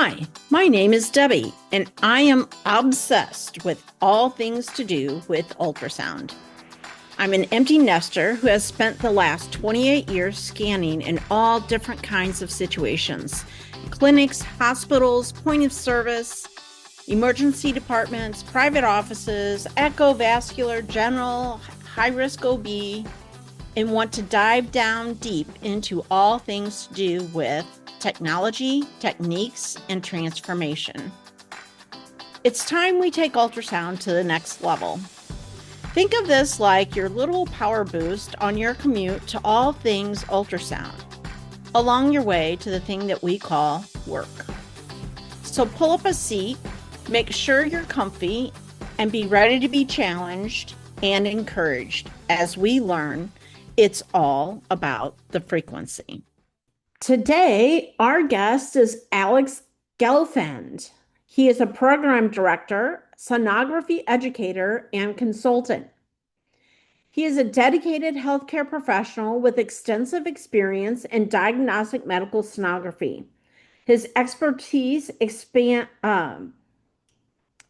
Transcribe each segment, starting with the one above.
Hi, my name is Debbie, and I am obsessed with all things to do with ultrasound. I'm an empty nester who has spent the last 28 years scanning in all different kinds of situations: clinics, hospitals, point of service, emergency departments, private offices, echo, vascular, general, high risk OB, and want to dive down deep into all things to do with technology, techniques, and transformation. It's time we take ultrasound to the next level. Think of this like your little power boost on your commute to all things ultrasound, along your way to the thing that we call work. So pull up a seat, make sure you're comfy, and be ready to be challenged and encouraged as we learn it's all about the frequency. Today, our guest is Alex Gelfand. He is a program director, sonography educator, and consultant. He is a dedicated healthcare professional with extensive experience in diagnostic medical sonography. His expertise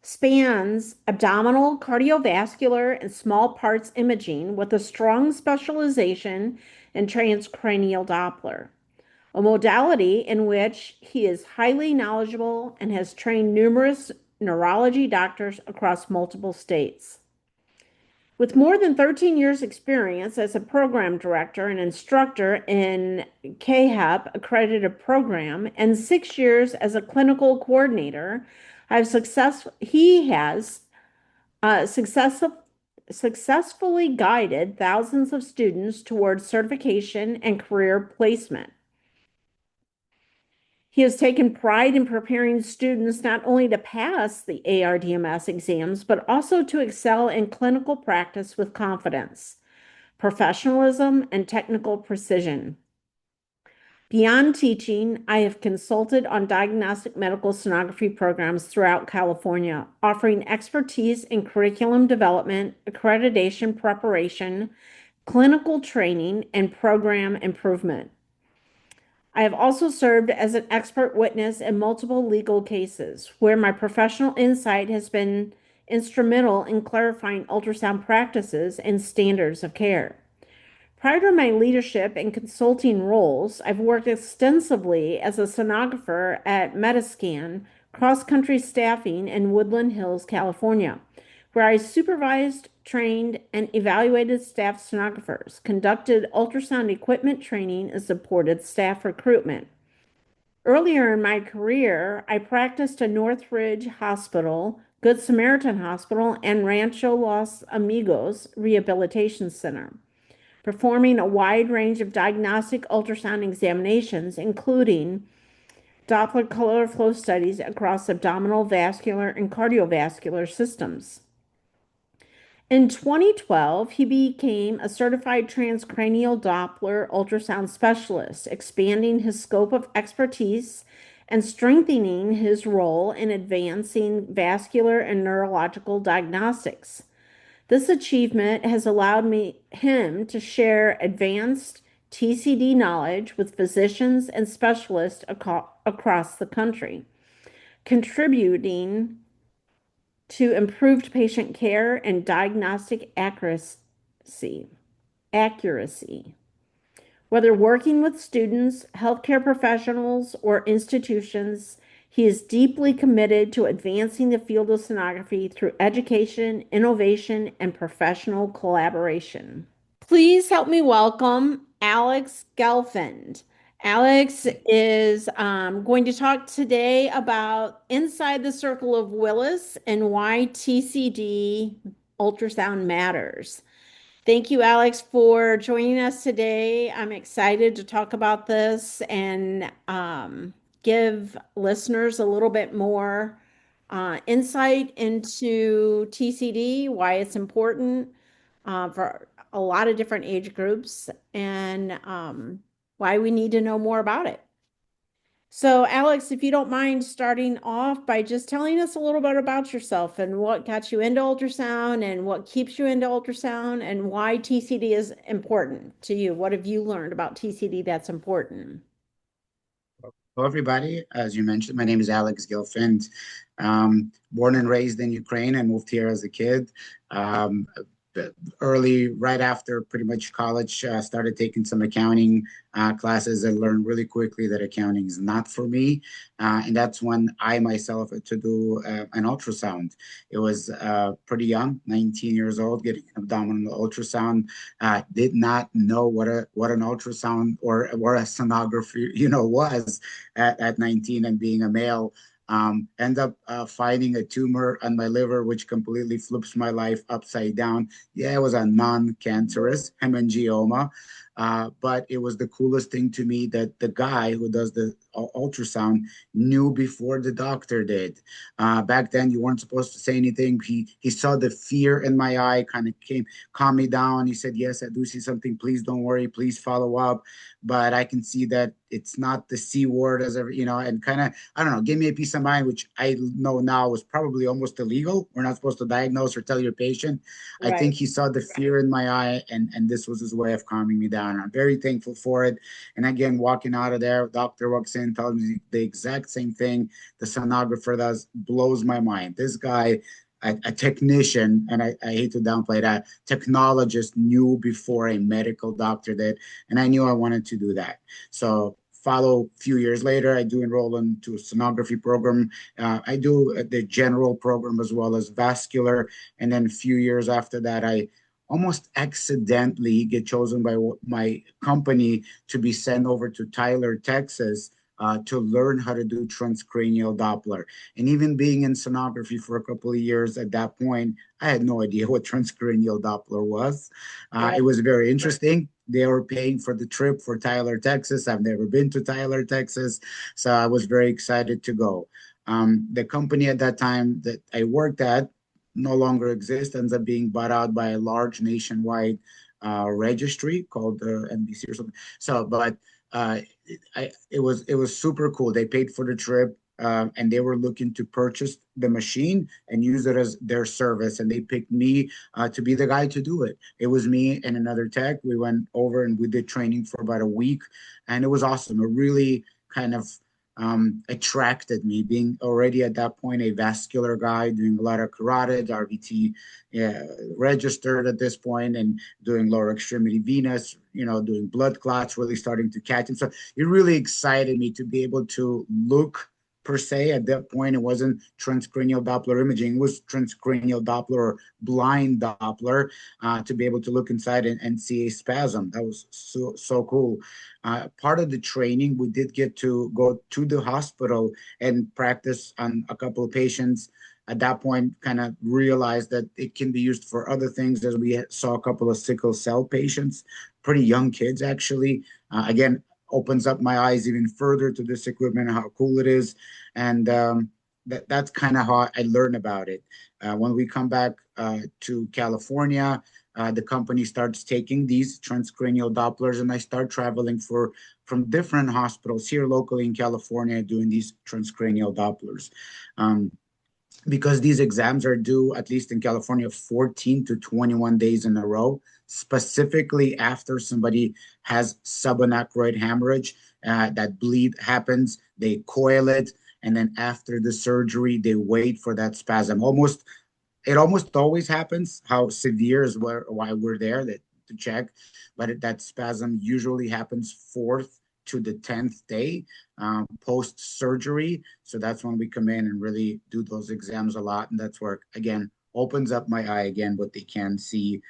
spans abdominal, cardiovascular, and small parts imaging with a strong specialization in transcranial Doppler, a modality in which he is highly knowledgeable and has trained numerous neurology doctors across multiple states. With more than 13 years experience as a program director and instructor in KHEP accredited program and 6 years as a clinical coordinator, he has successfully guided thousands of students towards certification and career placement. He has taken pride in preparing students not only to pass the ARDMS exams, but also to excel in clinical practice with confidence, professionalism, and technical precision. Beyond teaching, I have consulted on diagnostic medical sonography programs throughout California, offering expertise in curriculum development, accreditation preparation, clinical training, and program improvement. I have also served as an expert witness in multiple legal cases where my professional insight has been instrumental in clarifying ultrasound practices and standards of care. Prior to my leadership and consulting roles, I've worked extensively as a sonographer at Metascan, cross-country staffing in Woodland Hills, California, where I supervised, trained, and evaluated staff sonographers, conducted ultrasound equipment training, and supported staff recruitment. Earlier in my career, I practiced at Northridge Hospital, Good Samaritan Hospital, and Rancho Los Amigos Rehabilitation Center, performing a wide range of diagnostic ultrasound examinations, including Doppler color flow studies across abdominal, vascular, and cardiovascular systems. In 2012, he became a certified transcranial Doppler ultrasound specialist, expanding his scope of expertise and strengthening his role in advancing vascular and neurological diagnostics. This achievement has allowed him to share advanced TCD knowledge with physicians and specialists across the country, contributing to improved patient care and diagnostic accuracy. Whether working with students, healthcare professionals, or institutions, he is deeply committed to advancing the field of sonography through education, innovation, and professional collaboration. Please help me welcome Alex Gelfand. Alex is going to talk today about inside the Circle of Willis and why TCD ultrasound matters. Thank you, Alex, for joining us today. I'm excited to talk about this and give listeners a little bit more insight into TCD, why it's important for a lot of different age groups, and why we need to know more about it. So, Alex, if you don't mind starting off by just telling us a little bit about yourself and what got you into ultrasound and what keeps you into ultrasound and why TCD is important to you. What have you learned about TCD that's important? Hello, everybody. As you mentioned, my name is Alex Gelfand. Born and raised in Ukraine. I moved here as a kid. Um, Early, right after pretty much college, started taking some accounting classes. I learned really quickly that accounting is not for me. And that's when I myself had to do an ultrasound. It was pretty young, 19 years old, getting an abdominal ultrasound. Did not know what an ultrasound or what a sonography, was at 19, and being a male. End up finding a tumor on my liver, which completely flips my life upside down. Yeah, it was a non-cancerous hemangioma, but it was the coolest thing to me that the guy who does the ultrasound knew before the doctor did. Back then, you weren't supposed to say anything. He saw the fear in my eye, kind of calmed me down. He said, "Yes, I do see something. Please don't worry. Please follow up." But I can see that it's not the C word as ever, and kind of, I don't know, give me a peace of mind, which I know now is probably almost illegal. We're not supposed to diagnose or tell your patient. I think Right. he saw the fear in my eye, and this was his way of calming me down. I'm very thankful for it. And again, walking out of there, doctor walks in, tells me the exact same thing the sonographer does, blows my mind. This guy, a technician, and I hate to downplay that, technologist knew before a medical doctor did, and I knew I wanted to do that. So follow a few years later, I do enroll into a sonography program. I do the general program as well as vascular. And then a few years after that, I almost accidentally get chosen by my company to be sent over to Tyler, Texas, to learn how to do transcranial Doppler. And even being in sonography for a couple of years at that point, I had no idea what transcranial Doppler was. It Right. was very interesting. They were paying for the trip for Tyler, Texas. I've never been to Tyler, Texas, so I was very excited to go. The company at that time that I worked at no longer exists, ends up being bought out by a large nationwide registry called NBC or something. So, but uh, it was super cool. They paid for the trip. And they were looking to purchase the machine and use it as their service. And they picked me to be the guy to do it. It was me and another tech. We went over and we did training for about a week, and it was awesome. It really kind of attracted me, being already at that point a vascular guy, doing a lot of carotid, RVT, yeah, registered at this point, and doing lower extremity venous, doing blood clots, really starting to catch. And so it really excited me to be able to look per se. At that point, it wasn't transcranial Doppler imaging, it was transcranial Doppler or blind Doppler, to be able to look inside and see a spasm. That was so cool. Part of the training, we did get to go to the hospital and practice on a couple of patients. At that point, kind of realized that it can be used for other things, as we saw a couple of sickle cell patients, pretty young kids actually. Again, opens up my eyes even further to this equipment and how cool it is. And that's kind of how I learned about it. When we come back to California, the company starts taking these transcranial Dopplers, and I start traveling from different hospitals here locally in California doing these transcranial Dopplers. Um, because these exams are due, at least in California, 14 to 21 days in a row, specifically after somebody has subanechoid hemorrhage. That bleed happens, they coil it, and then after the surgery, they wait for that spasm. It almost always happens. How severe is why we're there to check, but that spasm usually happens fourth to the 10th day post surgery. So that's when we come in and really do those exams a lot, and that's where again opens up my eye again, what they can see,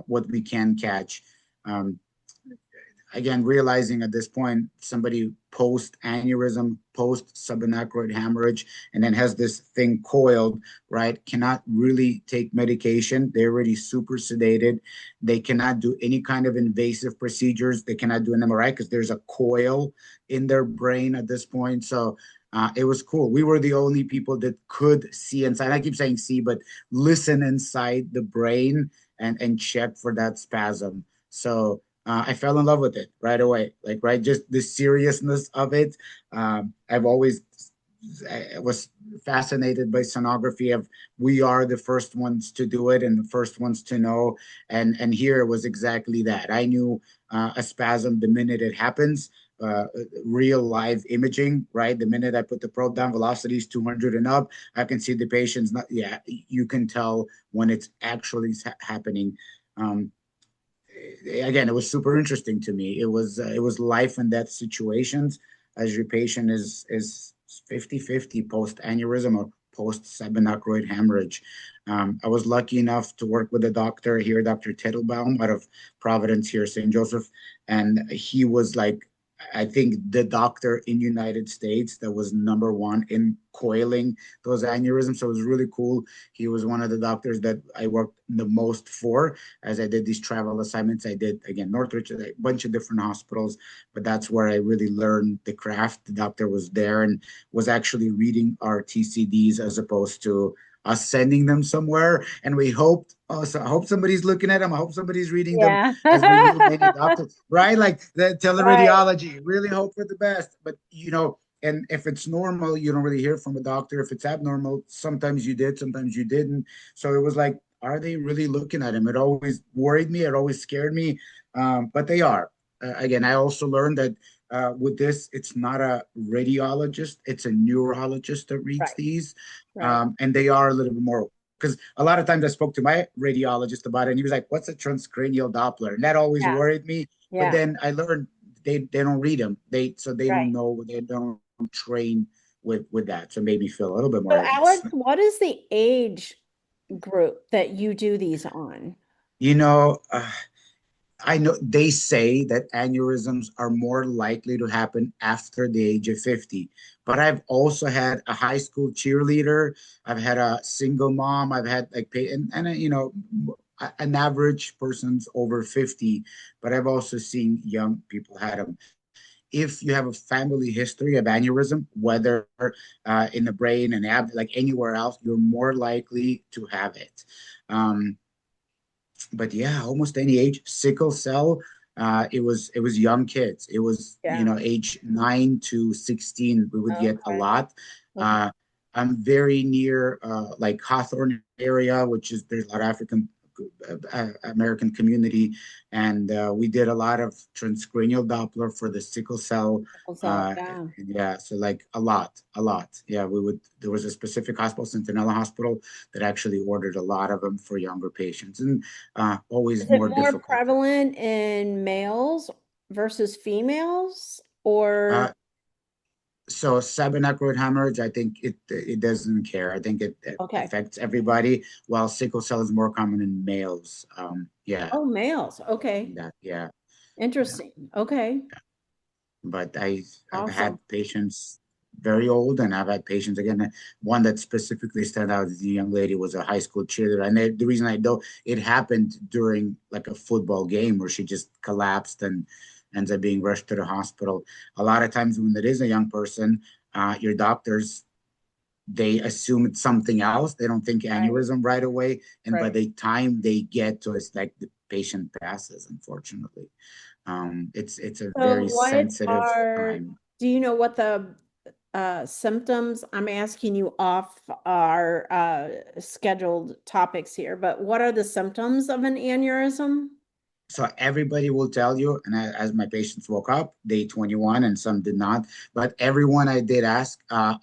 what we can catch. Um, Again, realizing at this point, somebody post aneurysm, post subanechoid hemorrhage, and then has this thing coiled, right, cannot really take medication. They're already super sedated. They cannot do any kind of invasive procedures. They cannot do an MRI because there's a coil in their brain at this point. So it was cool. We were the only people that could see inside. I keep saying see, but listen inside the brain and check for that spasm. So I fell in love with it right away. Like, right, just the seriousness of it. I've always I was fascinated by sonography. Of we are the first ones to do it and the first ones to know. And here it was exactly that. I knew a spasm the minute it happens. uh, real live imaging, right? The minute I put the probe down, velocity is 200 and up, I can see the patient's not, yeah, you can tell when it's actually happening. Um, Again, it was super interesting to me. It was life and death situations as your patient is 50-50 post aneurysm or post subaneurysm hemorrhage. I was lucky enough to work with a doctor here, Dr. Tittelbaum, out of Providence here, St. Joseph, and he was like, I think the doctor in United States that was number one in coiling those aneurysms. So it was really cool. He was one of the doctors that I worked the most for as I did these travel assignments. I did, again, Northridge, a bunch of different hospitals, but that's where I really learned the craft. The doctor was there and was actually reading our TCDs as opposed to us sending them somewhere. And we hoped, oh, so I hope somebody's looking at them. I hope somebody's reading them, Yeah. as we knew many doctors, right? Like the Right. teleradiology, really hope for the best. But, and if it's normal, you don't really hear from a doctor. If it's abnormal, sometimes you did, sometimes you didn't. So it was like, are they really looking at him? It always worried me. It always scared me. But they are. Again, I also learned that with this, it's not a radiologist, it's a neurologist that reads Right. these. Right. And they are a little bit more, because a lot of times I spoke to my radiologist about it, and he was like, "What's a transcranial Doppler?" And that always Yeah. worried me. But Yeah. then I learned they don't read them. They don't Right. know, they don't train with that. So it made me feel a little bit more So, at ease. Alex, what is the age group that you do these on? You know, I know they say that aneurysms are more likely to happen after the age of 50, but I've also had a high school cheerleader. I've had a single mom. I've had like, an average person's over 50, but I've also seen young people had them. If you have a family history of aneurysm, whether in the brain and like anywhere else, you're more likely to have it. Um, but yeah, almost any age. Sickle cell, it was young kids. It was, Yeah. age 9 to 16. We would get a Okay. lot. Okay. I'm very near like Hawthorne area, which is there's a lot of African American community, and we did a lot of transcranial Doppler for the sickle cell. So, yeah. Yeah, so like a lot. Yeah, we would. There was a specific hospital, Centinela Hospital, that actually ordered a lot of them for younger patients, and always Is it more more difficult. prevalent in males versus females or Uh, so subacute hemorrhage, I think it doesn't care. I think it okay. affects everybody, while sickle cell is more common in males. Yeah, Oh, males. Okay. that yeah, yeah. Interesting. Okay. But I've Awesome. had patients very old, and I've had patients, again. One that specifically stand out as the young lady was a high school cheerleader, and the reason I know it happened during like a football game where she just collapsed and ends up being rushed to the hospital. A lot of times when it is a young person, your doctors, they assume it's something else. They don't think Right. aneurysm right away, and by Right. the time they get to us, like the patient passes, unfortunately. It's a So very what sensitive are, time. do you know what the symptoms, I'm asking you off our scheduled topics here, but what are the symptoms of an aneurysm? So everybody will tell you, and as my patients woke up, day 21, and some did not, but everyone I did ask, a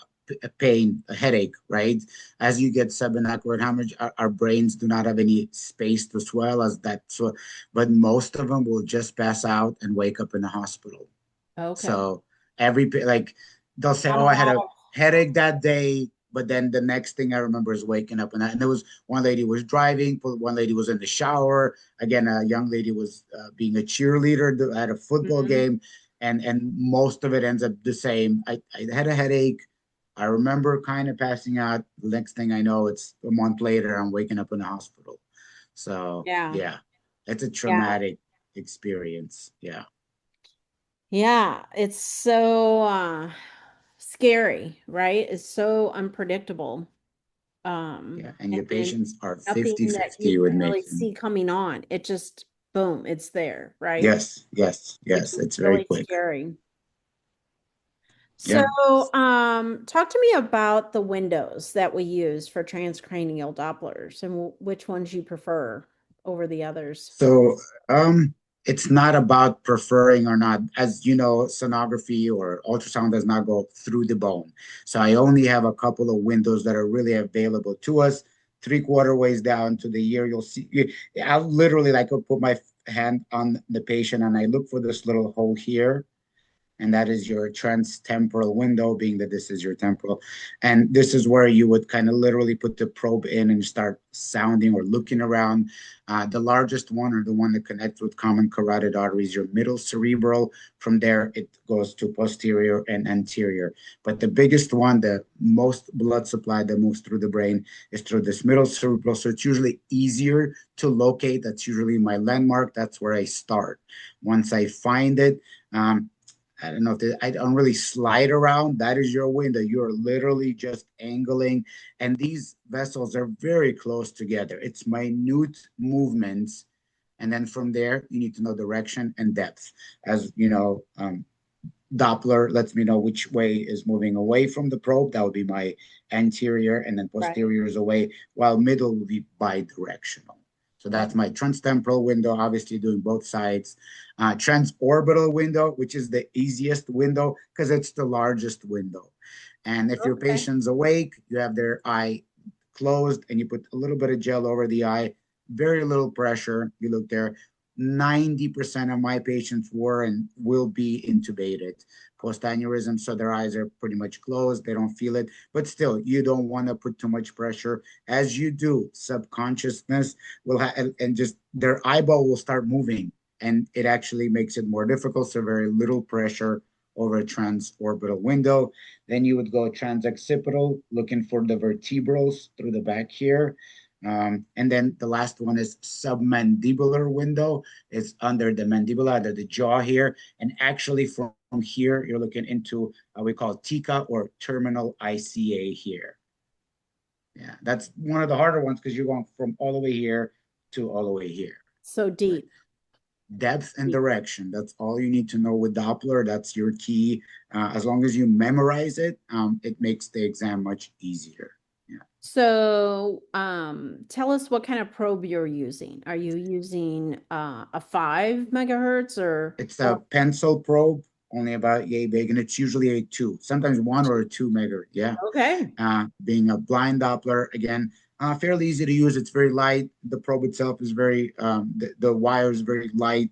pain, a headache, right? As you get subaneurysm hemorrhage, our brains do not have any space to swell as that. So, but most of them will just pass out and wake up in the hospital. Okay. So like they'll say, Not a "Oh, I had lot a of, headache that day," but then the next thing I remember is waking up, and there was one lady was driving, one lady was in the shower. Again, a young lady was being a cheerleader at a football Mhm. game, and most of it ends up the same. I had a headache. I remember kind of passing out. The next thing I know, it's a month later. I'm waking up in the hospital. So Yeah. yeah, it's a Yeah. traumatic experience. Yeah. Yeah. It's so scary, right? It's so unpredictable. Yeah, and your And patients are nothing that 50-50 you with can me. really see coming on. It just, boom, it's there, right? Yes, yes, Which yes. is It's very really quick. scary. So, Yeah. talk to me about the windows that we use for transcranial Dopplers and which ones you prefer over the others. So, it's not about preferring or not. As you know, sonography or ultrasound does not go through the bone. So I only have a couple of windows that are really available to us. 3/4 ways down to the ear, you'll see. I'll literally like I'll put my hand on the patient and I look for this little hole here, and that is your transtemporal window, being that this is your temporal. And this is where you would kind of literally put the probe in and start sounding or looking around. The largest one, or the one that connects with common carotid arteries, your middle cerebral. From there, it goes to posterior and anterior. But the biggest one, the most blood supply that moves through the brain, is through this middle cerebral. So it's usually easier to locate. That's usually my landmark. That's where I start. Once I find it, I don't know if I don't really slide around. That is your window. You're literally just angling, and these vessels are very close together. It's minute movements, and then from there you need to know direction and depth. As you know, Doppler lets me know which way is moving away from the probe. That would be my anterior, and then Right. posterior is away, while middle will be bidirectional. So that's my transtemporal window, obviously doing both sides. Transorbital window, which is the easiest window because it's the largest window. And if your Okay. patient's awake, you have their eye closed and you put a little bit of gel over the eye, very little pressure. You look there. 90% of my patients were and will be intubated post aneurysm. So their eyes are pretty much closed. They don't feel it. But still, you don't want to put too much pressure. As you do, subconsciousness will have, and just their eyeball will start moving. And it actually makes it more difficult. So very little pressure over a transorbital window. Then you would go transoccipital, looking for the vertebrals through the back here. And then the last one is submandibular window. It's under the mandibula, under the jaw here. And actually from here, you're looking into we call TICA, or terminal ICA here. Yeah, that's one of the harder ones because you're going from all the way here to all the way here. So Right. deep. Depth and direction. That's all you need to know with Doppler. That's your key. As long as you memorize it, it makes the exam much easier. Yeah. So, tell us what kind of probe you're using. Are you using a 5 megahertz It's a or pencil probe, only about yay big, and it's usually a two, sometimes 1 or 2 megahertz. Yeah. okay. Being a blind Doppler, again, fairly easy to use. It's very light. The probe itself is very, the wire is very light,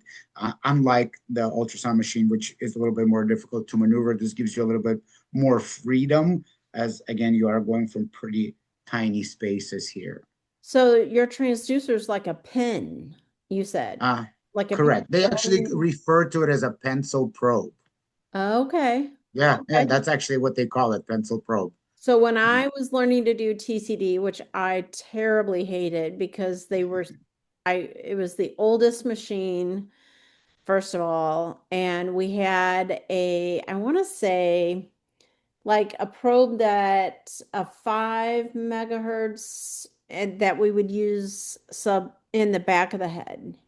unlike the ultrasound machine, which is a little bit more difficult to maneuver. This gives you a little bit more freedom, as again, you are going from pretty tiny spaces here. So your transducer is like a pin, you said. Uh, Like a Correct. They actually pin. refer to it as a pencil probe. Okay. Yeah, yeah, Okay. that's actually what they call it, pencil probe. So when Yeah. I was learning to do TCD, which I terribly hated because it was the oldest machine, first of all, and we had I want to say, like a probe that a 5 megahertz and that we would use sub in the back of the head.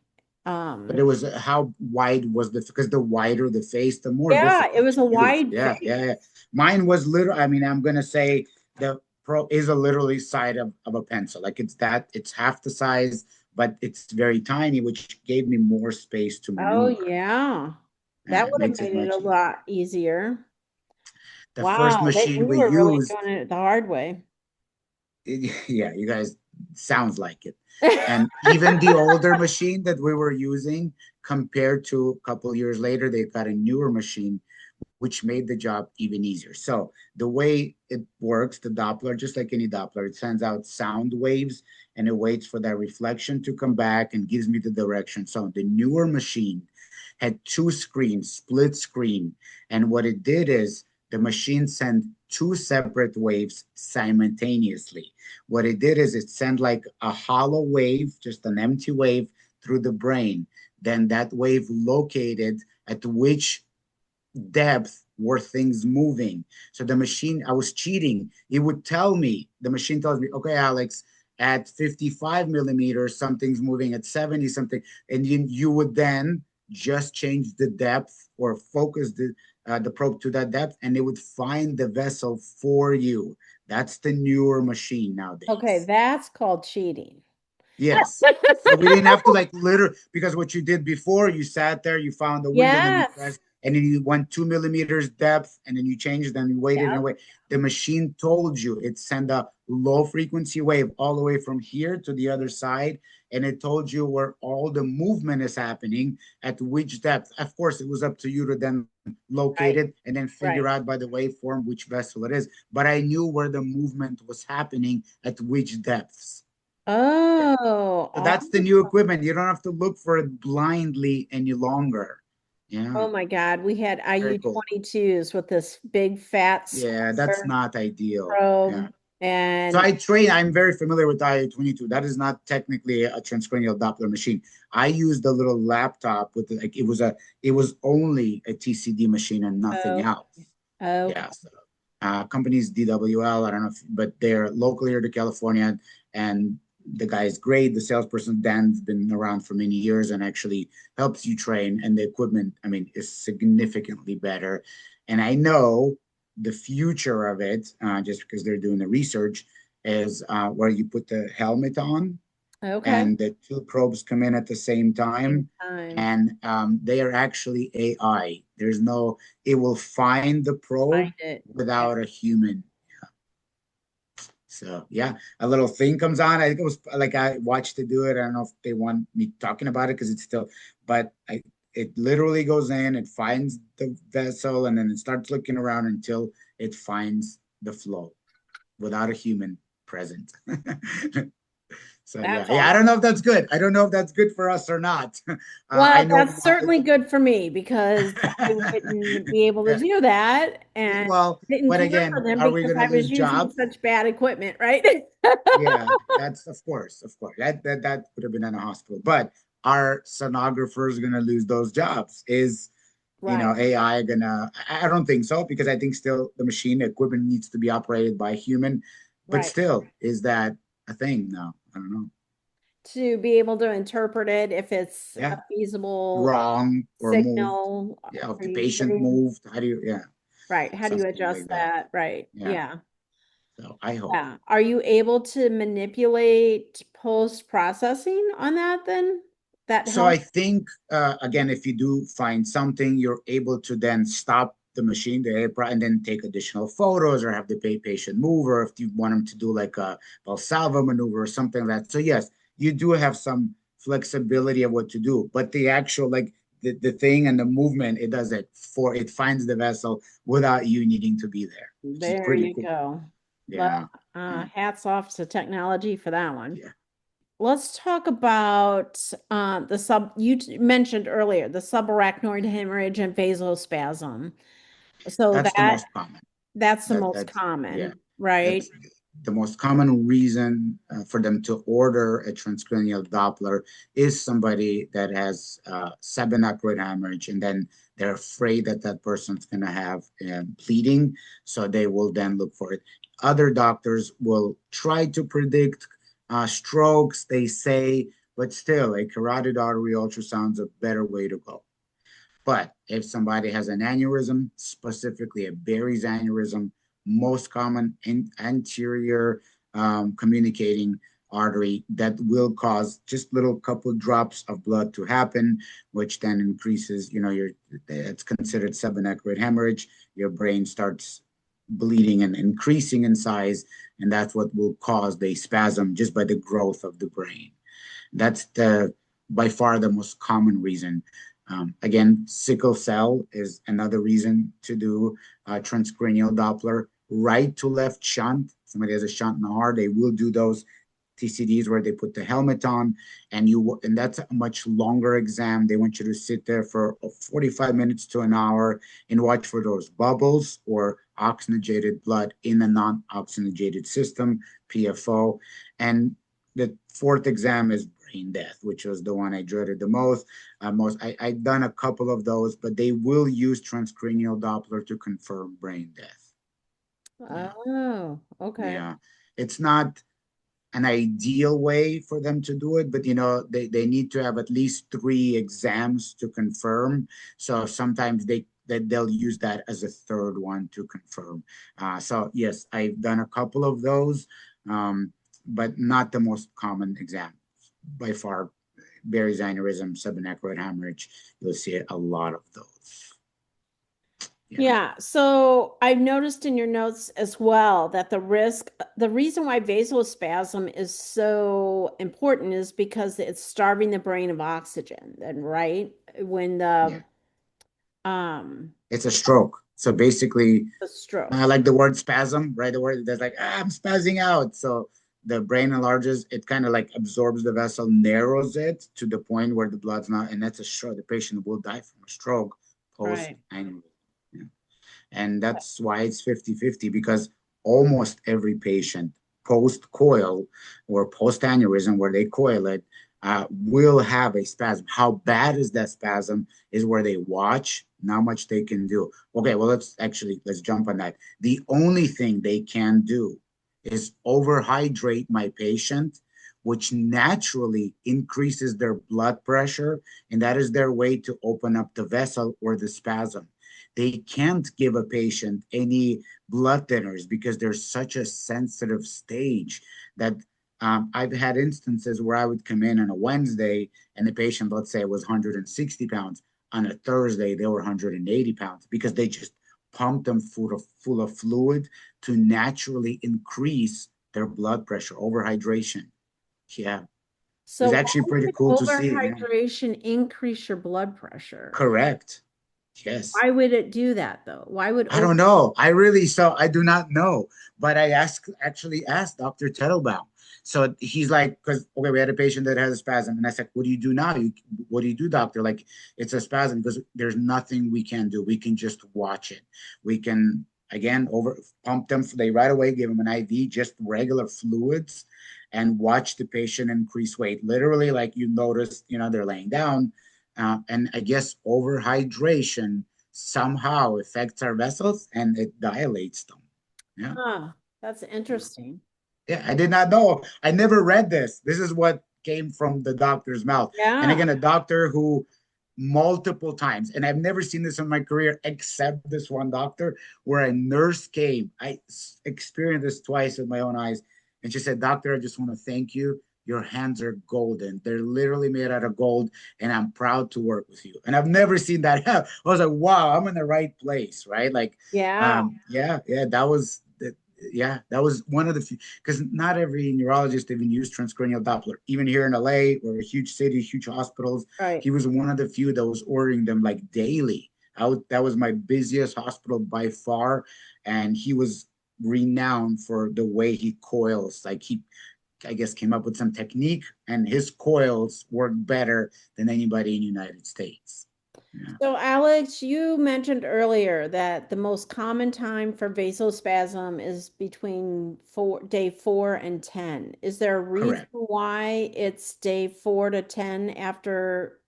But it Um, was how wide was the, because the wider the face, the more yeah, it difficult was to a use. wide Yeah, face. yeah, yeah. Mine was little. I mean, I'm gonna say the Pro is a literally side of a pencil. Like it's half the size, but it's very tiny, which gave me more space to Oh maneuver. yeah. That It would have makes it made it a much easier. lot easier. The first Wow, machine we we were really used, doing it the hard way. yeah, you guys, sounds like it. And even the older machine that we were using, compared to a couple years later, they've got a newer machine which made the job even easier. So the way it works, the Doppler, just like any Doppler, it sends out sound waves and it waits for that reflection to come back and gives me the direction. So the newer machine had two screens, split screen. And what it did is the machine sent two separate waves simultaneously. What it did is it sent like a hollow wave, just an empty wave through the brain. Then that wave located at which depth were things moving. So the machine, I was cheating. It would tell me, the machine tells me, okay, Alex, at 55 millimeters, something's moving at 70 something. And you would then just change the depth or focus the probe to that depth, and it would find the vessel for you. That's the newer machine Okay, nowadays. that's called cheating. Yes. So we didn't have to like literally, because what you did before, you sat there, you found the window, then you Yes. pressed, and then you went 2 millimeters depth, and then you changed, then you waited and Yep. wait. The machine told you it sent a low frequency wave all the way from here to the other side, and it told you where all the movement is happening at which depth. Of course, it was up to you to then locate Right. it and then figure Right. out by the waveform which vessel it is. But I knew where the movement was happening at which depths. Yeah. Oh, So that's the new awesome. equipment. You don't have to look for it blindly any longer. Yeah, Oh my God. We had very cool. IU-22s with this big fat Yeah, that's square not ideal. Yeah. probe. So And I train, I'm very familiar with the IU-22. That is not technically a transcranial Doppler machine. I used a little laptop with like it was only a TCD machine and nothing oh, else. okay. Yeah. So, companies DWL, I don't know if, but they're local here to California, and the guy is great. The salesperson Dan's been around for many years and actually helps you train. And the equipment, I mean, is significantly better. And I know the future of it, just because they're doing the research, is where you put the helmet on Okay. and the two probes come in at the same Same time. time. And they are actually AI. There's no, it will find the Find probe it. Yeah. without a human. So yeah, a little thing comes on. I think it was like I watched it do it. I don't know if they want me talking about it because it's still, but it literally goes in, it finds the vessel, and then it starts looking around until it finds the flow without a human present. So yeah, That's yeah. I awesome. don't know if that's good. I don't know if that's good for us or not. I Well, know that's my, certainly good for me because I wouldn't be able to yeah, do that and well, didn't but care for again, them are we because going to I was lose using jobs? such bad equipment, right? Yeah, that's of course. That would have been in a hospital. But are sonographers going to lose those jobs? Is Right. AI gonna? I don't think so because I think still the machine equipment needs to be operated by a human. But Right. still, is that a thing? No, I don't know. To be able to interpret it if it's a Yeah, feasible wrong or moved. signal Yeah, if for the you patient getting moved, how do you? Yeah, right. How do you something like adjust that. that? Right. Yeah. Yeah. So I hope. Yeah. Are you able to manipulate post-processing on that then? That So I help? think again, if you do find something, you're able to then stop the machine, and then take additional photos or have the patient move, or if you want them to do like a Valsalva maneuver or something like that. So yes, you do have some flexibility of what to do, but the actual like the thing and the movement, it does it for it finds the vessel without you needing to be there, which is There pretty you cool. go. Well, Yeah. Yeah. hats off to technology for that one. Yeah. Let's talk about mentioned earlier, the subarachnoid hemorrhage and vasospasm. So That's the most common. that's the most That's yeah. common, right? That's the most common reason for them to order a transcranial Doppler is somebody that has subarachnoid hemorrhage, and then they're afraid that that person's going to have bleeding, so they will then look for it. Other doctors will try to predict strokes, they say, but still, a carotid artery ultrasound is a better way to go. But if somebody has an aneurysm, specifically a Barry's aneurysm, most common in anterior communicating artery that will cause just little couple drops of blood to happen, which then increases, it's considered subarachnoid hemorrhage. Your brain starts bleeding and increasing in size, and that's what will cause the spasm just by the growth of the brain. That's the by far the most common reason. Again, sickle cell is another reason to do transcranial Doppler. Right to left shunt. Somebody has a shunt in the heart, they will do those TCDs where they put the helmet on, and that's a much longer exam. They want you to sit there for 45 minutes to an hour and watch for those bubbles or oxygenated blood in a non-oxygenated system, PFO. And the fourth exam is brain death, which was the one I dreaded the most. I've done a couple of those, but they will use transcranial Doppler to confirm brain death. Yeah, Oh, okay. yeah. It's not an ideal way for them to do it, but they need to have at least 3 exams to confirm. So sometimes they'll use that as a third one to confirm. So yes, I've done a couple of those, but not the most common exam. by far, Barry's aneurysm, subanachroid hemorrhage, you'll see a lot of those. Yeah. Yeah, so I've noticed in your notes as well that the reason why vasospasm is so important is because it's starving the brain of oxygen, then, right? When Yeah. um It's a stroke. So basically, the I stroke. like the word spasm, right? The word that's like, I'm spazzing out. So the brain enlarges, it kind of like absorbs the vessel, narrows it to the point where the blood's not, and that's a stroke. The patient will die from a stroke post Right. aneurysm. Yeah. And that's why it's 50-50 because almost every patient post coil or post aneurysm, where they coil it, will have a spasm. How bad is that spasm is where they watch, not much they can do. Okay, well, let's jump on that. The only thing they can do is overhydrate my patient, which naturally increases their blood pressure, and that is their way to open up the vessel or the spasm. They can't give a patient any blood thinners because there's such a sensitive stage that I've had instances where I would come in on a Wednesday and the patient, let's say, it was 160 pounds. On a Thursday, they were 180 pounds because they just pumped them full of fluid to naturally increase their blood pressure, overhydration. Yeah, it was So why actually pretty would cool to see. Yeah, overhydration increase your blood pressure? correct. Yes. Why would it do that though? Why would I over don't know. I do not know. But I actually asked Dr. Tettelbaum. So he's like, because okay, we had a patient that has a spasm, and I said, "What do you do now? What do you do, doctor? Like, it's a spasm because there's nothing we can do. We can just watch it. We can again over pump them. They right away give them an IV, just regular fluids, and watch the patient increase weight. Literally, like you notice, they're laying down, and I guess overhydration somehow affects our vessels and it dilates them. Yeah. Huh, that's interesting. Yeah. I did not know. I never read this. This is what came from the doctor's mouth. And Yeah. again, a doctor who multiple times, and I've never seen this in my career except this one doctor, where a nurse came. I experienced this twice with my own eyes. And she said, Doctor, I just want to thank you. Your hands are golden. They're literally made out of gold, and I'm proud to work with you. And I've never seen that happen. I was like, wow, I'm in the right place, right? Like, Yeah. yeah, that was one of the few, because not every neurologist even used transcranial Doppler. Even here in LA, or a huge city, huge hospitals, Right. he was one of the few that was ordering them like daily. That was my busiest hospital by far, and he was renowned for the way he coils. Like I guess, came up with some technique, and his coils work better than anybody in the United States. Yeah, So, Alex, you mentioned earlier that the most common time for vasospasm is between day 4 and 10. Is there a reason correct. why it's day 4 to 10 after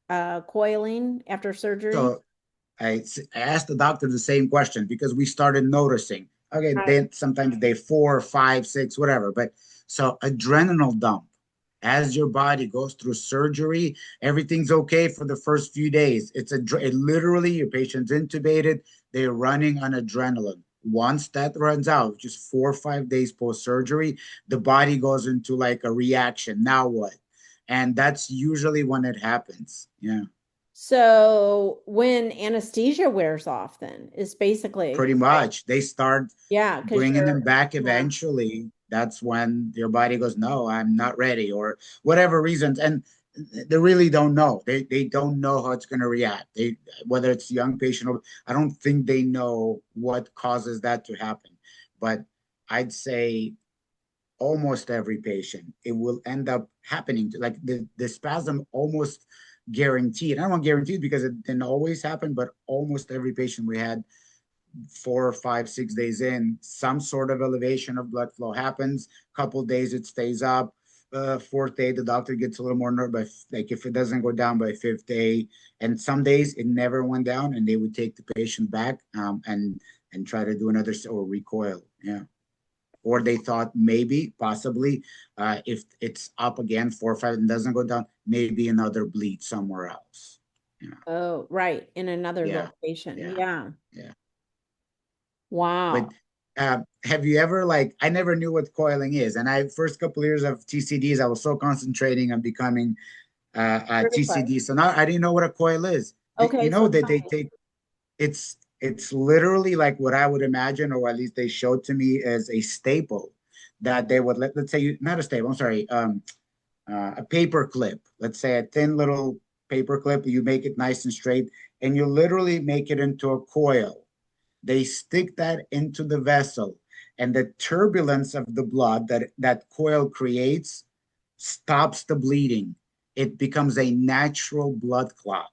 coiling, after surgery? So I asked the doctor the same question because we started noticing. Okay, Right. then sometimes day 4, 5, 6, whatever. But so adrenal dump, as your body goes through surgery, everything's okay for the first few days. It literally your patient's intubated, they're running on adrenaline. Once that runs out, just 4 or 5 days post surgery, the body goes into like a reaction. Now what? And that's usually when it happens. Yeah. So, when anesthesia wears off, then is basically, Pretty right? much. They start Yeah, because bringing them back yeah. eventually. That's when your body goes, no, I'm not ready, or whatever reasons. And they really don't know. They don't know how it's going to react. Whether it's young patient or I don't think they know what causes that to happen. But I'd say almost every patient, it will end up happening to like the spasm almost guaranteed. I don't want guaranteed because it didn't always happen, but almost every patient we had 4 or 5, 6 days in, some sort of elevation of blood flow happens. Couple days it stays up. Fourth day, the doctor gets a little more nervous. Like if it doesn't go down by fifth day, and some days it never went down, and they would take the patient back and try to do another or recoil. Yeah. Or they thought maybe, possibly, if it's up again 4 or 5 and doesn't go down, maybe another bleed somewhere else. Yeah, Oh, right, in another yeah, location. yeah, Yeah. yeah. But Wow. have you ever like, I never knew what coiling is, and I first couple of years of TCDs, I was so concentrating on becoming a Certified. TCD. So now I didn't know what a coil is. Okay, You know so that tell they me. take it's literally like what I would imagine, or at least they showed to me as a staple that they would let's say not a staple. I'm sorry, a paper clip. Let's say a thin little paper clip. You make it nice and straight, and you literally make it into a coil. They stick that into the vessel, and the turbulence of the blood that that coil creates stops the bleeding. It becomes a natural blood clot.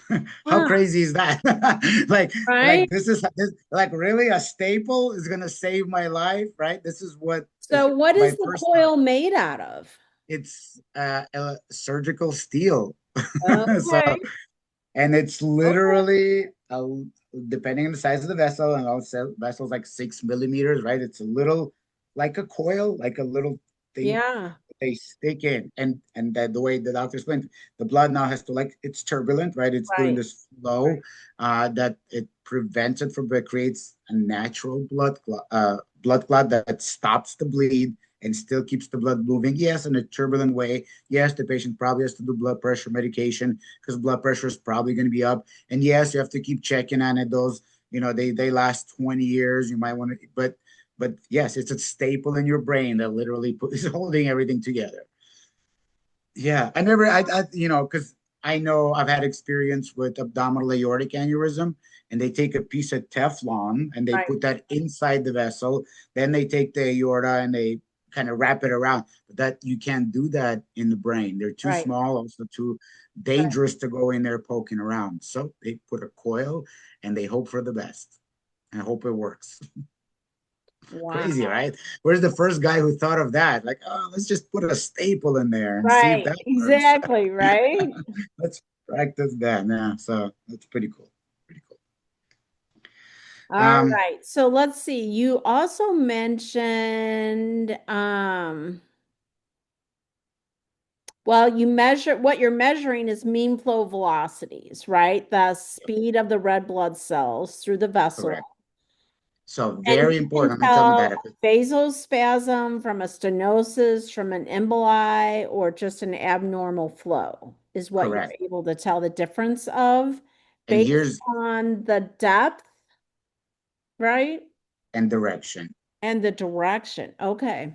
How Huh, crazy is that? right? like this like really a staple is gonna save my life, right? This is what So what my is the first thought. coil made out of? It's a surgical steel. So Okay. and it's Okay. literally depending on the size of the vessel, and also vessels like 6 millimeters, right? It's a little like a coil, like a little thing Yeah. they stick in, and that the way the doctor explained, the blood now has to like it's turbulent, right? It's doing Right. this flow that it prevents it from, but creates a natural blood clot that stops the bleed and still keeps the blood moving. Yes, in a turbulent way. Yes, the patient probably has to do blood pressure medication because blood pressure is probably going to be up. And yes, you have to keep checking on it. Those, they last 20 years. You might want to, but yes, it's a staple in your brain that literally is holding everything together. Yeah, I never, because I know I've had experience with abdominal aortic aneurysm, and they take a piece of Teflon and they Right. put that inside the vessel. Then they take the aorta and they kind of wrap it around. But that you can't do that in the brain. They're too Right. small, also too Right. dangerous to go in there poking around. So they put a coil and they hope for the best and hope it works. Crazy, Wow. right? Where's the first guy who thought of that? Like, oh, let's just put a staple in there and see if Right. that works. Exactly. Right. Let's practice that. Yeah, so that's pretty cool. Pretty cool. All Um, right. So let's see. You also mentioned, well, you measure what you're measuring is mean flow velocities, right? The speed of the red blood cells through the vessel. correct. So And very you can important. I'm telling you tell that. vasospasm from a stenosis, from an emboli, or just an abnormal flow is what you're Correct. able to tell the difference of And based here's on the depth, right? and direction. And the direction. Okay.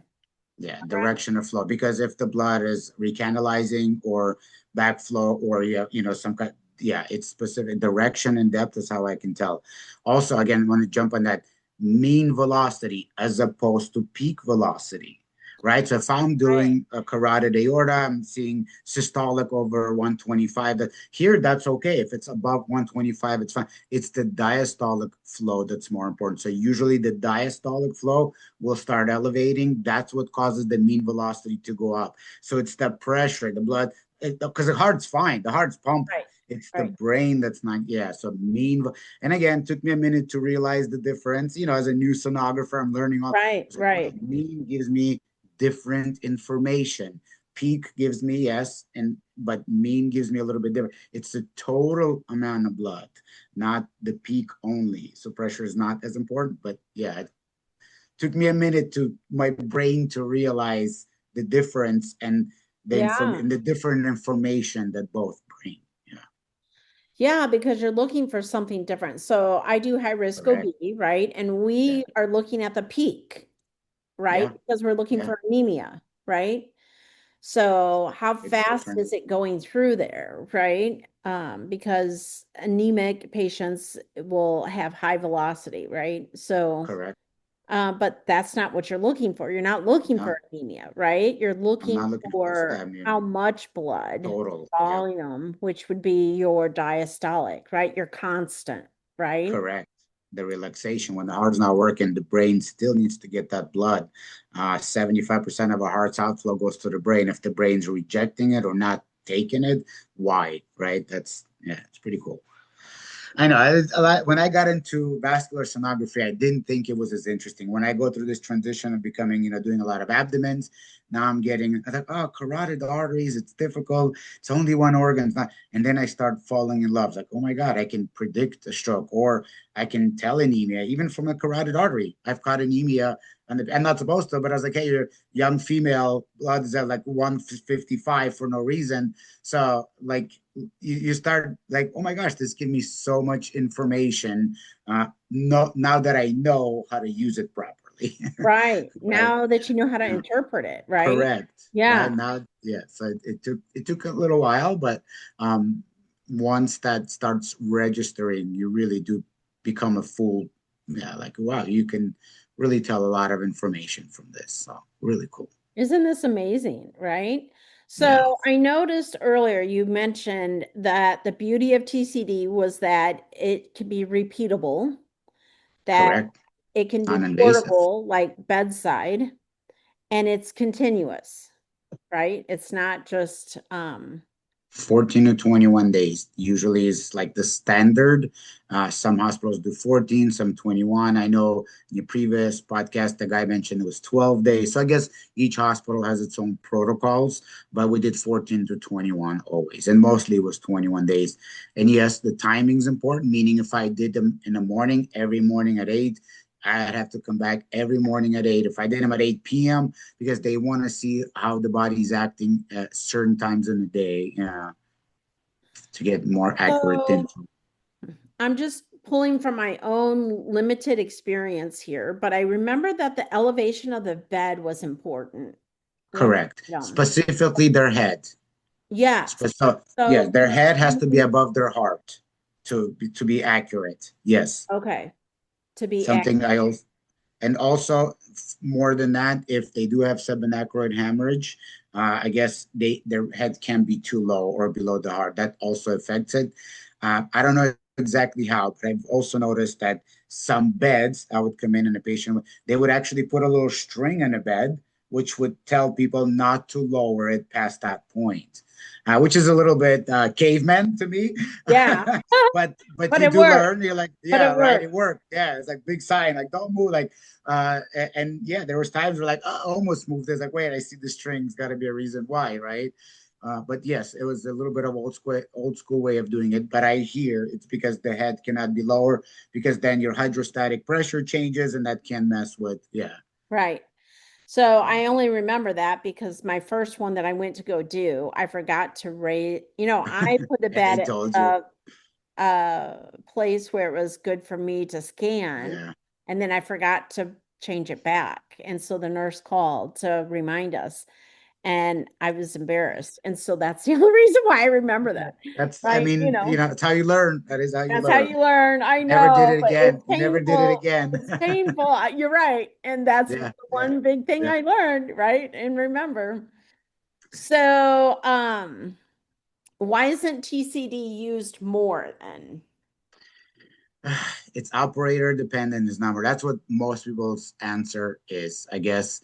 Yeah, direction of flow. Because if the blood is recanalizing or backflow or some kind, yeah, it's specific direction and depth is how I can tell. Also, again, I want to jump on that mean velocity as opposed to peak velocity. Right. So if I'm Right. doing a carotid aorta, I'm seeing systolic over 125. That here, that's okay. If it's above 125, it's fine. It's the diastolic flow that's more important. So usually the diastolic flow will start elevating. That's what causes the mean velocity to go up. So it's the pressure, the blood, because the heart's fine, the heart's pumping. Right. It's the Right. brain that's not, yeah. So and again, it took me a minute to realize the difference. As a new sonographer, I'm learning all. Right. It's like, wow, Right. mean gives me different information. Peak gives me yes, but mean gives me a little bit different. It's the total amount of blood, not the peak only. So pressure is not as important, but yeah, took me a minute to my brain to realize the difference and Yeah. the different information that both bring. Yeah, Yeah, because you're looking for something different. So I do high risk correct. OB, right? And Yeah, we are looking at the peak, right? yeah, Because we're looking yeah. for anemia, right? So how It's fast different. is it going through there, right? Because anemic patients will have high velocity, right? So, Correct. but that's not what you're looking for. You're not looking No, for anemia, right? You're I'm looking not looking for for how stamina. much blood Total. Yep. volume, which would be your diastolic, right? Your constant, right? Correct. The relaxation when the heart's not working, the brain still needs to get that blood. 75% of a heart's outflow goes to the brain. If the brain's rejecting it or not taking it, why? Right? That's yeah, it's pretty cool. I know. When I got into vascular sonography, I didn't think it was as interesting. When I go through this transition of becoming, doing a lot of abdomens, now I thought, oh, carotid arteries, it's difficult. It's only one organ. It's not. And then I start falling in love. Like, oh my God, I can predict a stroke, or I can tell anemia, even from a carotid artery. I've caught anemia, and I'm not supposed to, but I was like, hey, you're young female, blood is at like 155 for no reason. So, like, you start like, oh my gosh, this gives me so much information. No, now that I know how to use it properly, Right. right? Now that you know how to Yeah, interpret it, right? correct. Yeah. Now, yeah. So it took a little while, but um, once that starts registering, you really do become a full, yeah, like wow, you can really tell a lot of information from this. So really cool. Isn't this amazing, right? Yeah, So I noticed earlier you mentioned that the beauty of TCD was that it can be repeatable, that correct. it can be Non-invasive. portable, like bedside, and it's continuous, right? It's not just 14 to 21 days usually is like the standard. Some hospitals do 14, some 21. I know in the previous podcast, the guy mentioned it was 12 days. So I guess each hospital has its own protocols, but we did 14 to 21 always. And mostly it was 21 days. And yes, the timing's important, meaning if I did them in the morning, every morning at 8, I'd have to come back every morning at 8. If I did them at 8 p.m., because they want to see how the body's acting at certain times in the day to get more accurate so info. I'm just pulling from my own limited experience here, but I remember that the elevation of the bed was important when Correct. done. Specifically their head. Yes. So yes, So their head has to be above their heart to be accurate. Yes. okay, to be Something accurate. I also and also more than that, if they do have subanechoid hemorrhage, I guess their head can be too low or below the heart. That also affects it. I don't know exactly how, but I've also noticed that some beds, I would come in and a patient, they would actually put a little string in a bed, which would tell people not to lower it past that point, which is a little bit caveman to me. Yeah, but but you it do worked. learn. You're like, But yeah, it right, it worked. worked. Yeah, it's like big sign, like don't move, like and yeah, there was times where like, oh, I almost moved. There's like, wait, I see the strings. Got to be a reason why, right? But yes, it was a little bit of old school way of doing it. But I hear it's because the head cannot be lower, because then your hydrostatic pressure changes, and that can mess with, yeah. Right. So I only remember that because my first one that I went to go do, I forgot to raise, I put the And bed they at told you, a place where it was good for me to scan, yeah. and then I forgot to change it back. And so the nurse called to remind us, and I was embarrassed. And so that's the only reason why I remember Yeah. that. That's, I Right? mean, that's how you learn. That is how you That's how learn. you learn. I Never did know, it but it's again. You never did it painful. again. It's painful. You're right. And that's the Yeah, yeah, one big thing yeah. I learned, right? And remember. So, why isn't TCD used more then? It's operator dependent is number. That's what most people's answer is, I guess.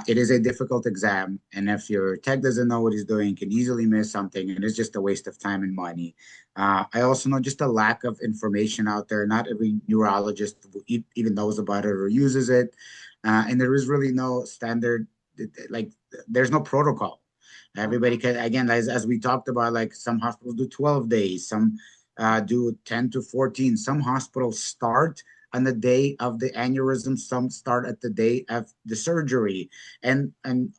It is a difficult exam, and if your tech doesn't know what he's doing, can easily miss something, and it's just a waste of time and money. I also know just a lack of information out there. Not every neurologist even knows about it or uses it, and there is really no standard. Like there's no protocol. Everybody can, again, as we talked about, like some hospitals do 12 days, some do 10 to 14. Some hospitals start on the day of the aneurysm, some start at the day of the surgery. And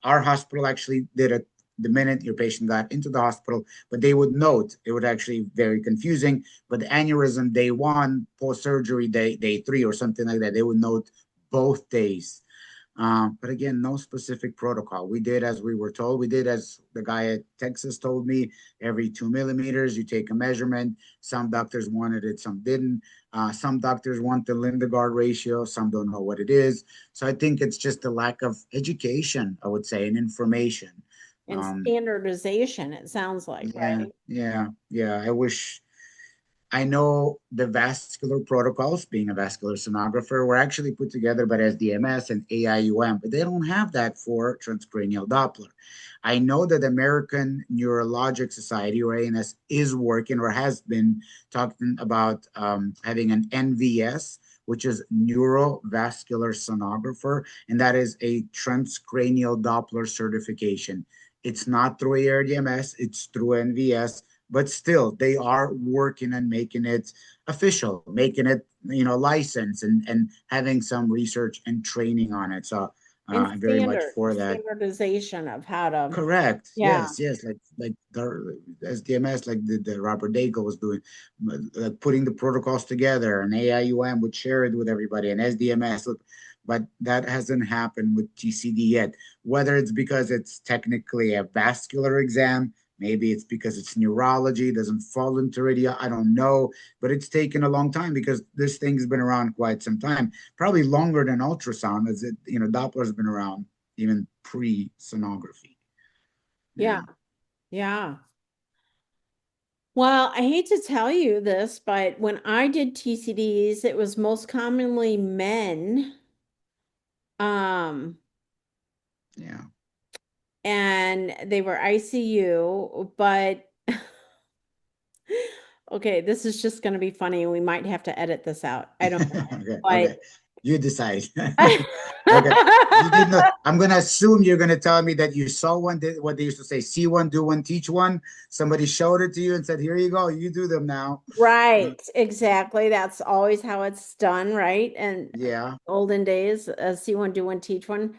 our hospital actually did it the minute your patient got into the hospital, but they would note it would actually very confusing. But the aneurysm day one, post surgery day three, or something like that, they would note both days. But again, no specific protocol. We did as we were told. We did as the guy at Texas told me. Every 2 millimeters, you take a measurement. Some doctors wanted it, some didn't. Some doctors want the Lindegard ratio, some don't know what it is. So I think it's just a lack of education, I would say, and information. And Um, standardization, it sounds like, yeah, right? yeah, yeah. I wish. I know the vascular protocols, being a vascular sonographer, were actually put together by SDMS and AIUM, but they don't have that for transcranial Doppler. I know that American Neurologic Society, or ANS, is working or has been talking about having an NVS, which is neurovascular sonographer, and that is a transcranial Doppler certification. It's not through ARDMS, it's through NVS, but still they are working on making it official, making it, license, and having some research and training on it. So And I'm very much for that. standardization of how to, Correct. yeah. Yes, yes. Like the SDMS, like the Robert Daigle was doing, like putting the protocols together, and AIUM would share it with everybody, and SDMS. But that hasn't happened with TCD yet. Whether it's because it's technically a vascular exam, maybe it's because it's neurology, doesn't fall into radio. I don't know, but it's taken a long time because this thing's been around quite some time, probably longer than ultrasound. As it, Doppler's been around even pre-sonography. Yeah. Yeah. Yeah. Well, I hate to tell you this, but when I did TCDs, it was most commonly men. Um, Yeah. and they were ICU, but okay, this is just going to be funny and we might have to edit this out. I don't know. Okay. But Okay. You decide. Okay. You did not. I'm gonna assume you're gonna tell me that you saw one. What they used to say: see one, do one, teach one. Somebody showed it to you and said, "Here you go. You do them now." right, exactly. That's always how it's done, right? And Yeah. olden days, see one, do one, teach one.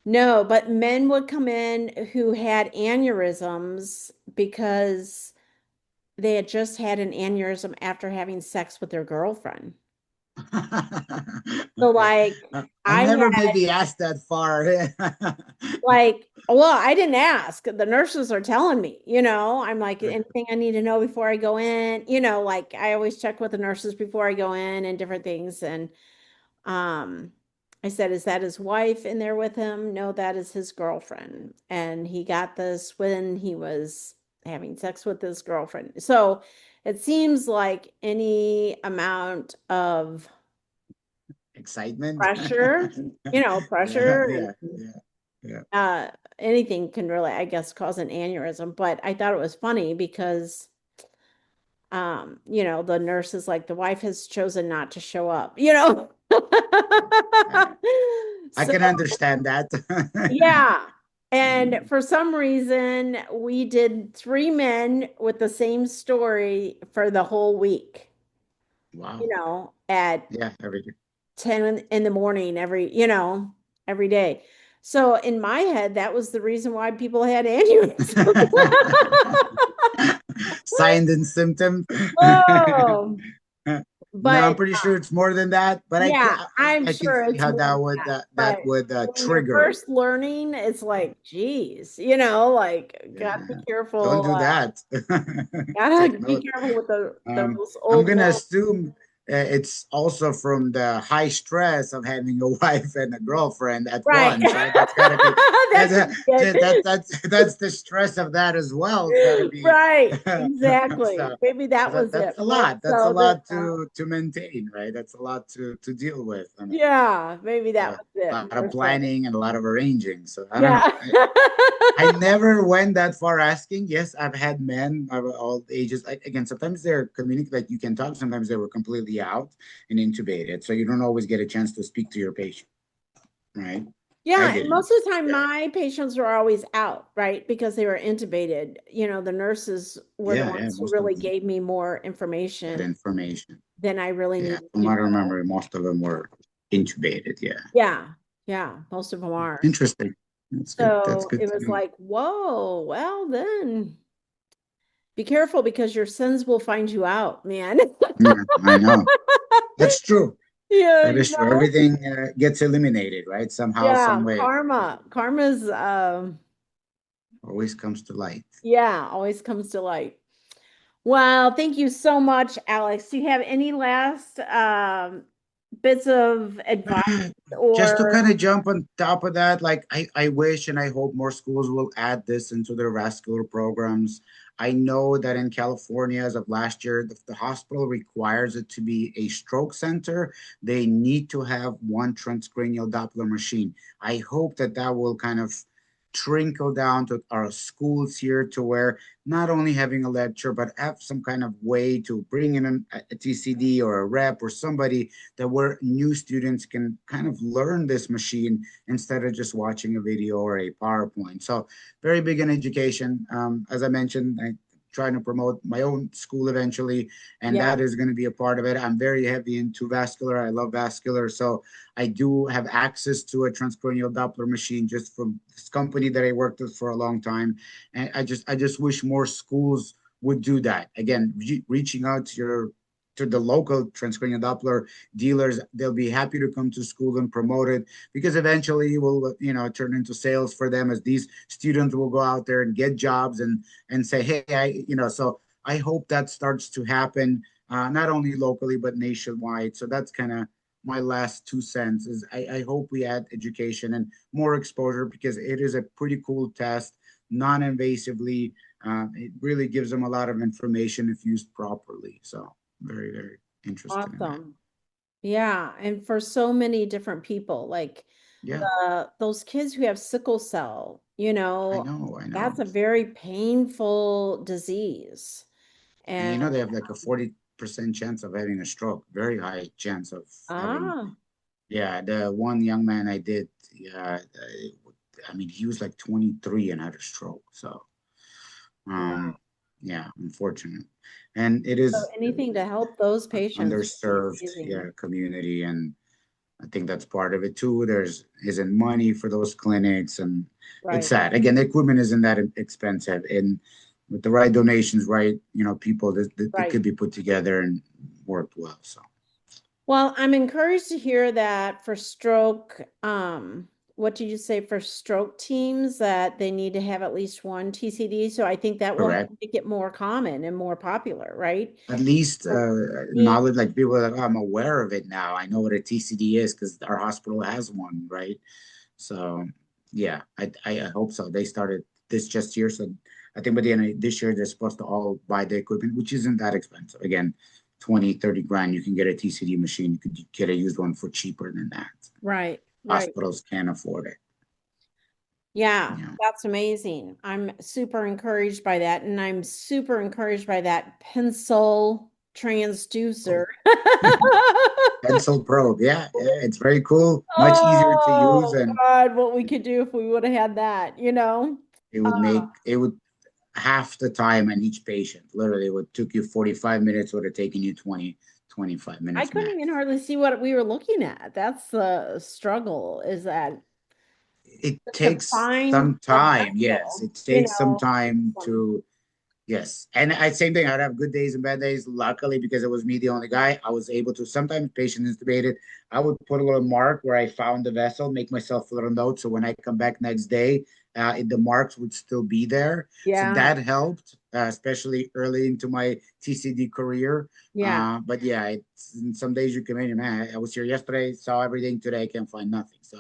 No, but men would come in who had aneurysms because they had just had an aneurysm after having sex with their girlfriend. So Okay. like I I never had maybe asked that far. like, well, I didn't ask. The nurses are telling me, I'm like, Okay. anything I need to know before I go in, like I always check with the nurses before I go in and different things. And um, I said, is that his wife in there with him? No, that is his girlfriend. And he got this when he was having sex with his girlfriend. So it seems like any amount of Excitement. pressure, Yeah. pressure Yeah. and Yeah. Yeah. uh anything can really, I guess, cause an aneurysm. But I thought it was funny because the nurse is like, the wife has chosen not to show up. Yeah. I So can understand that. yeah. And for some reason, we did three men with the same story for the whole week, Wow. at Yeah. Everything. 10 in the morning every day. So in my head, that was the reason why people had aneurysms. Signs and symptoms. Oh, No, I'm but pretty sure it's more than that, but yeah, I'm I can sure see it's how more that than would that. But when you're trigger. first learning, it's Yeah, like, geez, like, gotta be yeah. Don't careful. do that. Gotta Take be note. careful with those I'm old gonna world. assume it's also from the high stress of having a wife and a girlfriend at Right. once, right? That's gotta be That that, could be it. that's the stress of that as well. It's gotta be Right. Exactly. so Maybe that was that's it. a More lot. That's a so than lot to maintain, right? That's a lot to deal with. I mean, yeah, maybe that was a it. lot of More so. planning and a lot of arranging. So I don't know. Yeah. I never went that far asking. Yes, I've had men of all ages. Again, sometimes they're communicating, like you can talk. Sometimes they were completely out and intubated. So you don't always get a chance to speak to your patient, right? I Yeah, and didn't. most of the time Yeah. my patients were always out, right? Because they were intubated. The nurses were the Yeah. ones who Most of really them gave me more had information information. than I really Yeah. needed From to what I know. remember, most of them were intubated. Yeah. Yeah. Yeah, most of them are. Interesting. That's good. That's So good it to was know. like, whoa, well then be careful because your sins will find you out, man. Yeah, I know. That's true. Yeah, That is true. Everything gets eliminated, right? Somehow, some yeah, way. karma's Always comes to light. yeah, always comes to light. Well, thank you so much, Alex. Do you have any last bits of advice Just to or kind of jump on top of that, like I wish and I hope more schools will add this into their vascular programs. I know that in California, as of last year, the hospital requires it to be a stroke center. They need to have one transcranial Doppler machine. I hope that that will kind of trickle down to our schools here to where not only having a lecture, but have some kind of way to bring in a TCD or a rep or somebody that where new students can kind of learn this machine instead of just watching a video or a PowerPoint. So very big in education. As I mentioned, I trying to promote my own school eventually, and yeah. that is going to be a part of it. I'm very heavy into vascular. I love vascular, so I do have access to a transcranial Doppler machine just from this company that I worked with for a long time, and I just wish more schools would do that. Again, reaching out to the local transcranial Doppler dealers, they'll be happy to come to school and promote it because eventually it will, turn into sales for them as these students will go out there and get jobs and say, hey, so I hope that starts to happen, not only locally but nationwide. So that's kind of my last 2 cents is I hope we add education and more exposure because it is a pretty cool test, non-invasively. It really gives them a lot of information if used properly. So very, very interested in that. Awesome. Yeah, and for so many different people, like Yeah, those kids who have sickle cell, I know, I that's know. a very painful disease. And And they have like a 40% chance of having a stroke, very high chance of having. ah, Yeah, the one young man I did, yeah, I mean, he was like 23 and had a stroke. So, um, wow. yeah, unfortunate. And it So is anything to help those patients would be underserved, yeah, amazing. community. And I think that's part of it too. There's isn't money for those clinics, and it's Right, sad. Again, the equipment isn't that expensive, and with the right donations, right, people that it right. could be put together and worked well. So Well, I'm encouraged to hear that for stroke, what did you say for stroke teams that they need to have at least one TCD? So I think that will correct. make it more common and more popular, right? At least So, me- knowledge, like people that, oh, I'm aware of it now. I know what a TCD is because our hospital has one, right? So yeah, I hope so. They started this just here, so I think by the end of this year they're supposed to all buy the equipment, which isn't that expensive. Again, 20, 30 grand, you can get a TCD machine. You could get a used one for cheaper than that. right, right. Hospitals can't afford it. Yeah, Yeah. that's amazing. I'm super encouraged by that. And I'm super encouraged by that pencil transducer. Oh, pencil probe. Yeah, yeah, it's very cool. Much easier to use, Oh and God, what we could do if we would have had that, you know? it would half the time on each patient. Literally, what took you 45 minutes would have taken you 20, 25 I minutes couldn't even max. hardly see what we were looking at. That's the struggle is that It to takes find some the time. Yes, vessel, it takes some time some- to. Yes, and I same thing. I'd have good days and bad days. Luckily, because it was me the only guy, I was able to. Sometimes patient intubated, I would put a little mark where I found the vessel, make myself a little note, so when I come back next day, the marks would still be there. So yeah, that helped, especially early into my TCD career. yeah, But yeah, some days you come in, man, I was here yesterday, saw everything. Today, I can't find nothing. So,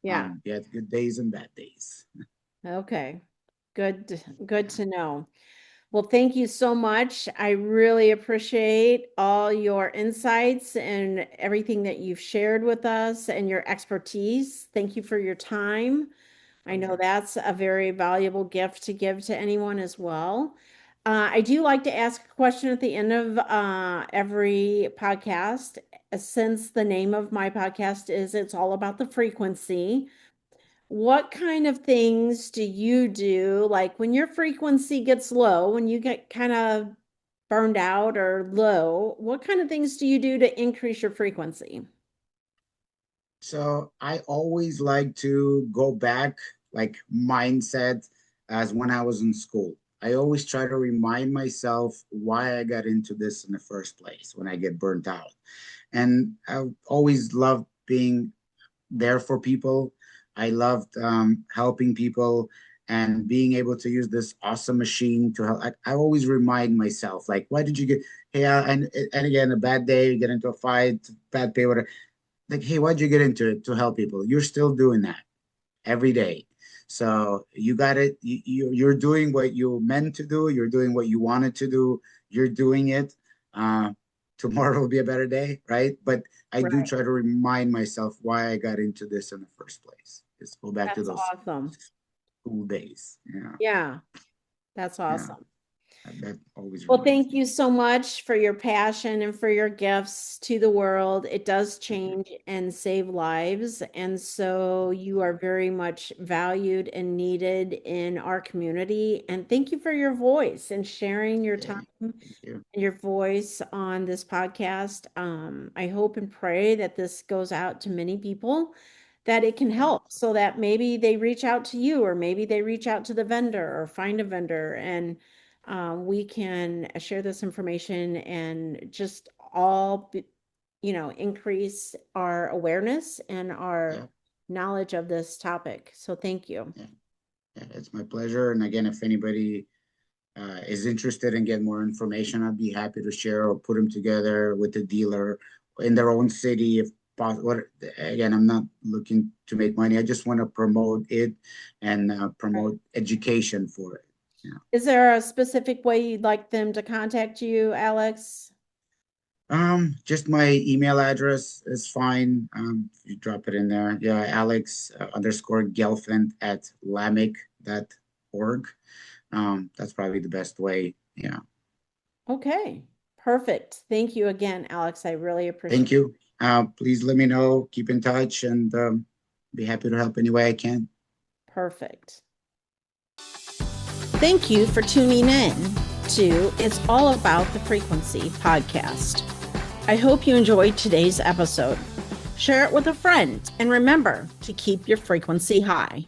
yeah. yeah, good days and bad days. Okay. Good to know. Well, thank you so much. I really appreciate all your insights and everything that you've shared with us and your expertise. Thank you for your time. I know Pleasure. that's a very valuable gift to give to anyone as well. I do like to ask a question at the end of every podcast, since the name of my podcast is It's All About the Frequency. What kind of things do you do? Like when your frequency gets low, when you get kind of burned out or low, what kind of things do you do to increase your frequency? So I always like to go back, like mindset as when I was in school. I always try to remind myself why I got into this in the first place when I get burnt out. And I always loved being there for people. I loved helping people and being able to use this awesome machine to help. I always remind myself, like, why did you get, hey, and again, a bad day, you get into a fight, bad pay, whatever. like, hey, why'd you get into it? To help people. You're still doing that every day. So you got it. You're doing what you meant to do. You're doing what you wanted to do. You're doing it. Uh, Tomorrow will be a better day, right? But I do Right. try to remind myself why I got into this in the first place. Just go back to That's those awesome. school days. Yeah, Yeah, that's yeah. awesome. That always Well, reminds thank me. you so much for your passion and for your gifts to the world. It does Thank you. change and save lives. And so you are very much valued and needed in our community. And thank you for your voice and sharing your time Hey, and thank you. your voice on this podcast. I hope and pray that this goes out to many people, that it can Yeah, help so that maybe they reach out to you, or maybe they reach out to the vendor or find a vendor, and we can share this information and just all, increase our awareness and our yeah, knowledge of this topic. So thank you. yeah, yeah. It's my pleasure. And again, if anybody is interested in getting more information, I'd be happy to share or put them together with the dealer in their own city if possible. Again, I'm not looking to make money. I just want to promote it and Right. promote education for it. Yeah. Is there a specific way you'd like them to contact you, Alex? Just my email address is fine. If you drop it in there. Yeah, Alex underscore Gelfand at lamic.org. That's probably the best way. Yeah. Okay, perfect. Thank you again, Alex. I really appreciate Thank you. Please let me know. Keep in touch and be happy to help any way I can. it. Perfect. Thank you for tuning in to It's All About the Frequency podcast. I hope you enjoyed today's episode. Share it with a friend and remember to keep your frequency high.